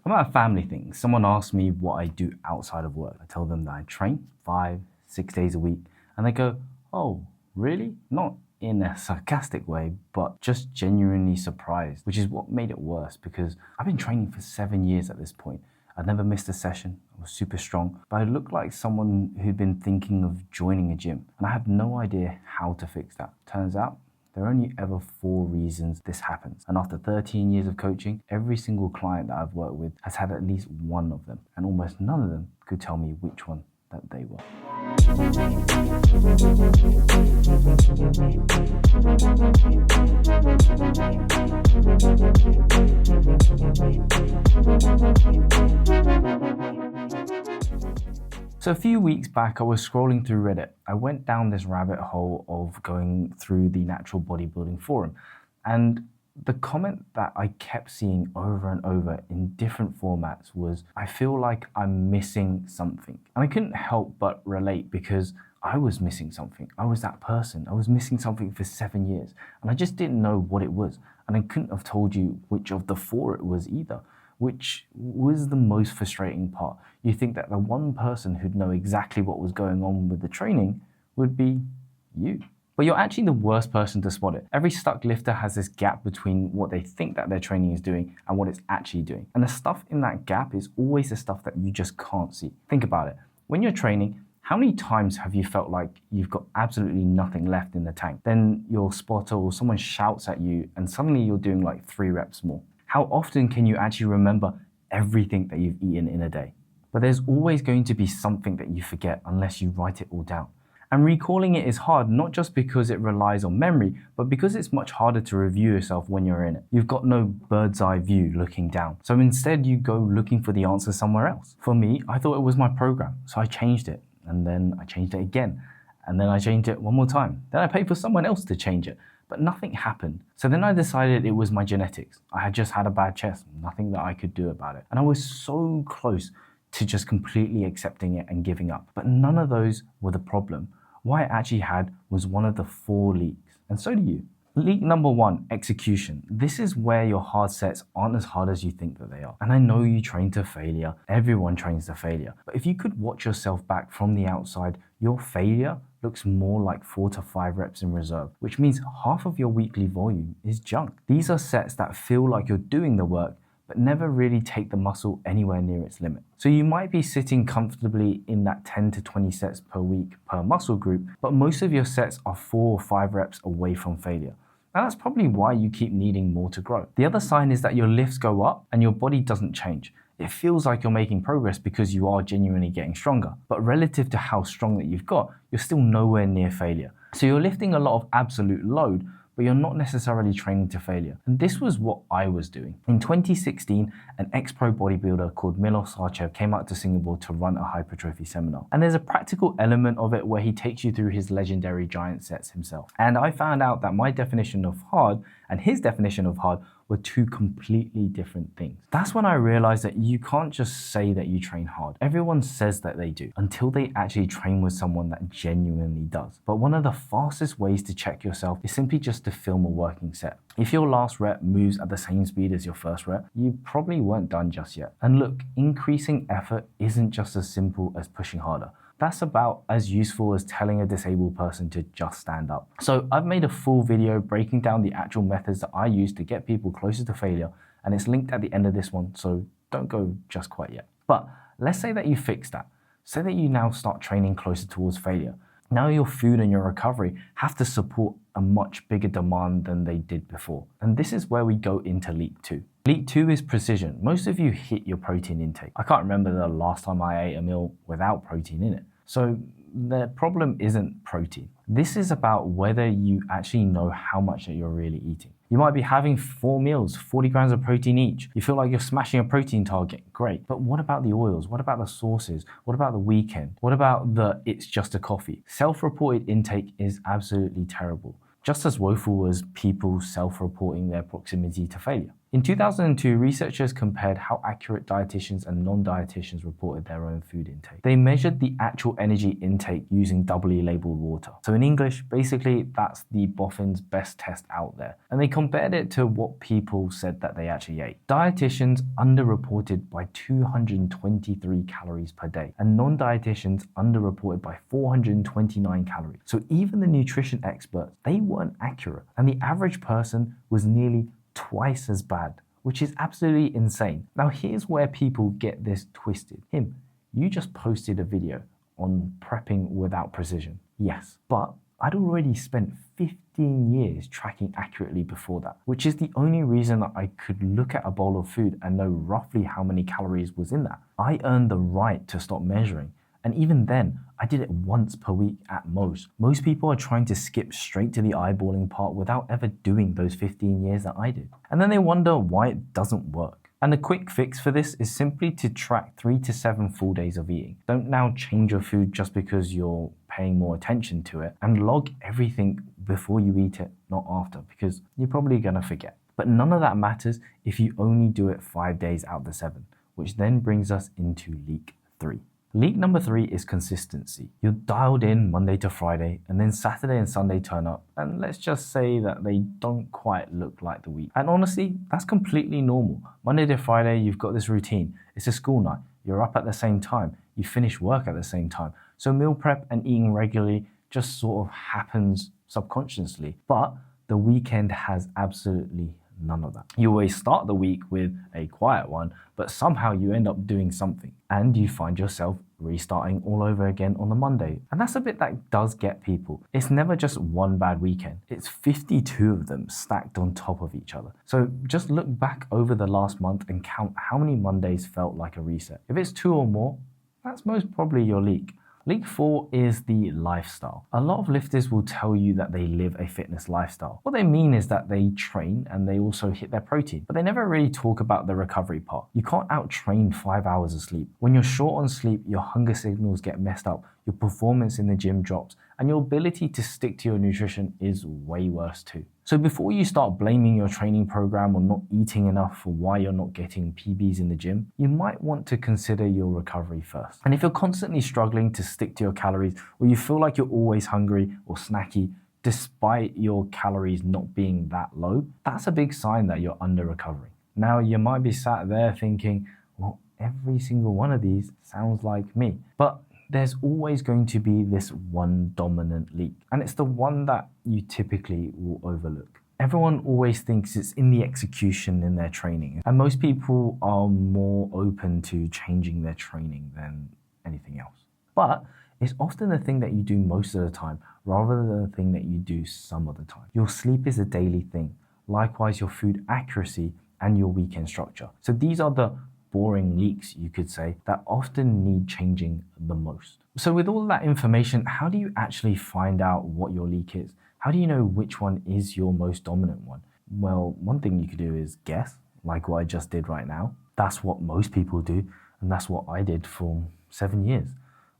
I'm at a family thing. Someone asks me what I do outside of work. I tell them that I train 5, 6 days a week. And they go, oh, really? Not in a sarcastic way, but just genuinely surprised, which is what made it worse because I've been training for 7 years at this point. I'd never missed a session. I was super strong, but I looked like someone who'd been thinking of joining a gym. And I had no idea how to fix that. Turns out, there are only ever 4 reasons this happens. And after 13 years of coaching, every single client that I've worked with has had at least one of them. And almost none of them could tell me which one that they were. So a few weeks back, I was scrolling through Reddit. I went down this rabbit hole of going through the natural bodybuilding forum. And the comment that I kept seeing over and over in different formats was, I feel like I'm missing something. And I couldn't help but relate because I was missing something. I was that person. I was missing something for 7 years. And I just didn't know what it was. And I couldn't have told you which of the 4 it was either, which was the most frustrating part. You think that the one person who'd know exactly what was going on with the training would be you. But you're actually the worst person to spot it. Every stuck lifter has this gap between what they think that their training is doing and what it's actually doing. And the stuff in that gap is always the stuff that you just can't see. Think about it. When you're training, how many times have you felt like you've got absolutely nothing left in the tank? Then your spotter or someone shouts at you and suddenly you're doing like 3 reps more. How often can you actually remember everything that you've eaten in a day? But there's always going to be something that you forget unless you write it all down. And recalling it is hard, not just because it relies on memory, but because it's much harder to review yourself when you're in it. You've got no bird's eye view looking down. So instead you go looking for the answer somewhere else. For me, I thought it was my program, so I changed it. And then I changed it again. And then I changed it one more time. Then I paid for someone else to change it. But nothing happened. So then I decided it was my genetics. I had just had a bad chest, nothing that I could do about it. And I was so close to just completely accepting it and giving up. But none of those were the problem. What I actually had was one of the 4 leaks. And so do you. Leak number 1, execution. This is where your hard sets aren't as hard as you think that they are. And I know you train to failure. Everyone trains to failure. But if you could watch yourself back from the outside, your failure looks more like 4 to 5 reps in reserve, which means half of your weekly volume is junk. These are sets that feel like you're doing the work, but never really take the muscle anywhere near its limit. So you might be sitting comfortably in that 10 to 20 sets per week per muscle group, but most of your sets are 4 or 5 reps away from failure. And that's probably why you keep needing more to grow. The other sign is that your lifts go up and your body doesn't change. It feels like you're making progress because you are genuinely getting stronger. But relative to how strong that you've got, you're still nowhere near failure. So you're lifting a lot of absolute load, but you're not necessarily training to failure. And this was what I was doing. In 2016, an ex-pro bodybuilder called Milos Sarchev came out to Singapore to run a hypertrophy seminar. And there's a practical element of it where he takes you through his legendary giant sets himself. And I found out that my definition of hard and his definition of hard were 2 completely different things. That's when I realized that you can't just say that you train hard. Everyone says that they do until they actually train with someone that genuinely does. But one of the fastest ways to check yourself is simply just to film a working set. If your last rep moves at the same speed as your first rep, you probably weren't done just yet. And look, increasing effort isn't just as simple as pushing harder. That's about as useful as telling a disabled person to just stand up. So I've made a full video breaking down the actual methods that I use to get people closer to failure, and it's linked at the end of this one, so don't go just quite yet. But let's say that you fix that. Say that you now start training closer towards failure. Now your food and your recovery have to support a much bigger demand than they did before. And this is where we go into leak 2. Leak 2 is precision. Most of you hit your protein intake. I can't remember the last time I ate a meal without protein in it. So the problem isn't protein. This is about whether you actually know how much that you're really eating. You might be having 4 meals, 40 grams of protein each. You feel like you're smashing a protein target, great. But what about the oils? What about the sauces? What about the weekend? What about the it's just a coffee? Self-reported intake is absolutely terrible. Just as woeful as people self-reporting their proximity to failure. In 2002, researchers compared how accurate dietitians and non-dietitians reported their own food intake. They measured the actual energy intake using doubly labeled water. So in English, basically that's the boffin's best test out there. And they compared it to what people said that they actually ate. Dietitians underreported by 223 calories per day, and non-dietitians underreported by 429 calories. So even the nutrition experts, they weren't accurate. And the average person was nearly twice as bad, which is absolutely insane. Now here's where people get this twisted. You just posted a video on prepping without precision. Yes, but I'd already spent 15 years tracking accurately before that, which is the only reason that I could look at a bowl of food and know roughly how many calories was in that. I earned the right to stop measuring. And even then, I did it once per week at most. Most people are trying to skip straight to the eyeballing part without ever doing those 15 years that I did. And then they wonder why it doesn't work. And the quick fix for this is simply to track 3 to 7 full days of eating. Don't now change your food just because you're paying more attention to it, and log everything before you eat it, not after, because you're probably gonna forget. But none of that matters if you only do it 5 days out of the 7, which then brings us into leak 3. Leak number 3 is consistency. You're dialed in Monday to Friday, and then Saturday and Sunday turn up, and let's just say that they don't quite look like the week. And honestly, that's completely normal. Monday to Friday, you've got this routine. It's a school night. You're up at the same time. You finish work at the same time. So meal prep and eating regularly just sort of happens subconsciously. But the weekend has absolutely none of that. You always start the week with a quiet one, but somehow you end up doing something and you find yourself restarting all over again on the Monday. And that's a bit that does get people. It's never just one bad weekend. It's 52 of them stacked on top of each other. So just look back over the last month and count how many Mondays felt like a reset. If it's 2 or more, that's most probably your leak. Leak 4 is the lifestyle. A lot of lifters will tell you that they live a fitness lifestyle. What they mean is that they train and they also hit their protein, but they never really talk about the recovery part. You can't out-train 5 hours of sleep. When you're short on sleep, your hunger signals get messed up, your performance in the gym drops, and your ability to stick to your nutrition is way worse too. So before you start blaming your training program or not eating enough for why you're not getting PBs in the gym, you might want to consider your recovery first. And if you're constantly struggling to stick to your calories, or you feel like you're always hungry or snacky, despite your calories not being that low, that's a big sign that you're under recovering. Now, you might be sat there thinking, well, every single one of these sounds like me. But there's always going to be this one dominant leak, and it's the one that you typically will overlook. Everyone always thinks it's in the execution in their training, and most people are more open to changing their training than anything else. But it's often the thing that you do most of the time rather than the thing that you do some of the time. Your sleep is a daily thing. Likewise, your food accuracy and your weekend structure. So these are the boring leaks, you could say, that often need changing the most. So with all that information, how do you actually find out what your leak is? How do you know which one is your most dominant one? Well, one thing you could do is guess, like what I just did right now. That's what most people do, and that's what I did for 7 years.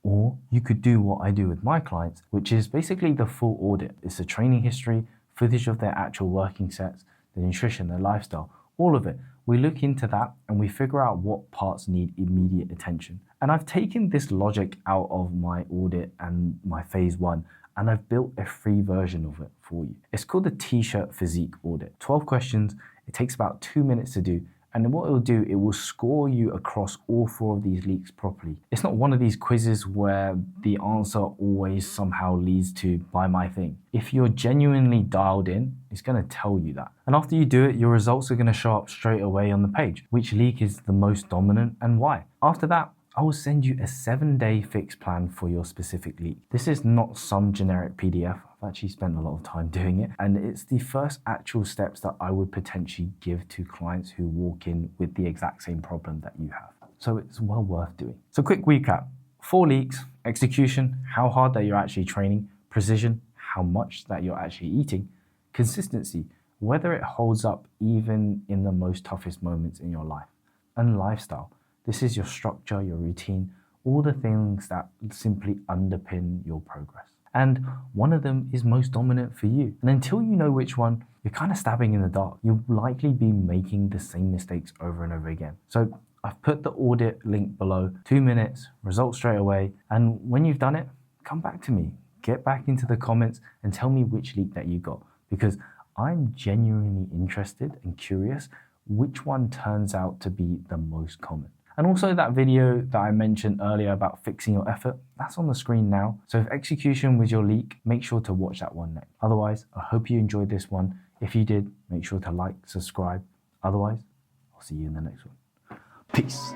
Or you could do what I do with my clients, which is basically the full audit. It's the training history, footage of their actual working sets, the nutrition, their lifestyle, all of it. We look into that and we figure out what parts need immediate attention. And I've taken this logic out of my audit and my phase 1, and I've built a free version of it for you. It's called the T-Shirt Physique Audit. 12 questions, it takes about 2 minutes to do. And what it'll do, it will score you across all 4 of these leaks properly. It's not one of these quizzes where the answer always somehow leads to buy my thing. If you're genuinely dialed in, it's gonna tell you that. And after you do it, your results are gonna show up straight away on the page. Which leak is the most dominant and why? After that, I will send you a 7-day fix plan for your specific leak. This is not some generic PDF. I've actually spent a lot of time doing it, and it's the first actual steps that I would potentially give to clients who walk in with the exact same problem that you have. So it's well worth doing. So quick recap: 4 leaks, execution, how hard that you're actually training, precision, how much that you're actually eating, consistency, whether it holds up even in the most toughest moments in your life, and lifestyle. This is your structure, your routine, all the things that simply underpin your progress. and one of them is most dominant for you. And until you know which one, you're kind of stabbing in the dark. You'll likely be making the same mistakes over and over again. So I've put the audit link below, 2 minutes, results straight away. And when you've done it, come back to me, get back into the comments and tell me which leak that you got, because I'm genuinely interested and curious which one turns out to be the most common. And also that video that I mentioned earlier about fixing your effort, that's on the screen now. So if execution was your leak, make sure to watch that one next. Otherwise, I hope you enjoyed this one. If you did, make sure to like, subscribe. Otherwise, I'll see you in the next one. Peace.